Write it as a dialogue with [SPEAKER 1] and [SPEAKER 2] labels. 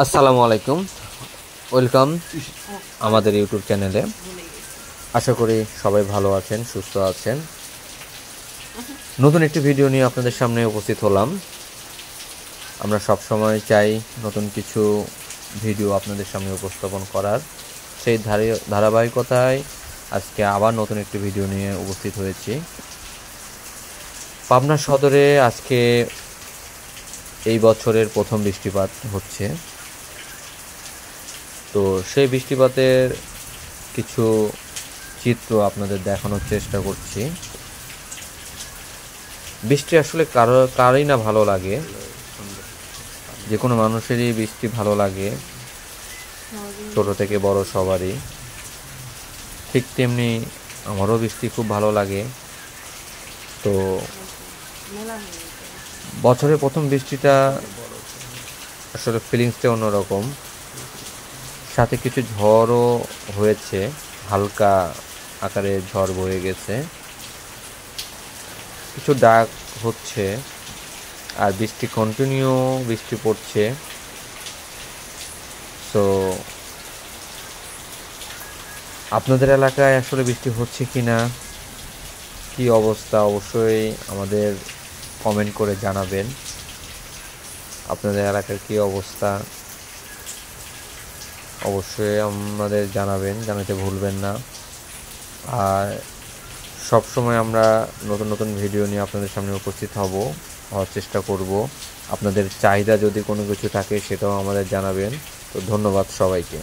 [SPEAKER 1] আসসালামু আলাইকুম, ওয়েলকাম আমাদের ইউটিউব চ্যানেলে। আশা করি সবাই ভালো আছেন, সুস্থ আছেন। নতুন একটি ভিডিও নিয়ে আপনাদের সামনে উপস্থিত হলাম। আমরা সব সময় চাই নতুন কিছু ভিডিও আপনাদের সামনে উপস্থাপন করার। সেই ধারাবাহিকতায় আজকে আবার নতুন একটি ভিডিও নিয়ে উপস্থিত হয়েছি। পাবনা সদরে আজকে এই বছরের প্রথম বৃষ্টিপাত হচ্ছে। তো সেই বৃষ্টিপাতের কিছু চিত্র আপনাদের দেখানোর চেষ্টা করছি। বৃষ্টি আসলে কারই না ভালো লাগে, যে কোনো মানুষেরই বৃষ্টি ভালো লাগে, ছোট থেকে বড় সবারই। ঠিক তেমনি আমারও বৃষ্টি খুব ভালো লাগে। তো বছরের প্রথম বৃষ্টিটা আসলে ফিলিংসটা অন্যরকম। সাথে কিছু ঝড়ও হয়েছে, হালকা আকারে ঝড় বয়ে গেছে, কিছু ডাক হচ্ছে, আর বৃষ্টি কন্টিনিউ বৃষ্টি পড়ছে। তো আপনাদের এলাকায় আসলে বৃষ্টি হচ্ছে কি না, কী অবস্থা, অবশ্যই আমাদের কমেন্ট করে জানাবেন। আপনাদের এলাকার কী অবস্থা অবশ্যই আমাদের জানাতে ভুলবেন না। আর সব সময় আমরা নতুন নতুন ভিডিও নিয়ে আপনাদের সামনে উপস্থিত হওয়ার চেষ্টা করব। আপনাদের চাহিদা যদি কোনো কিছু থাকে সেটাও আমাদের জানাবেন। তো ধন্যবাদ সবাইকে।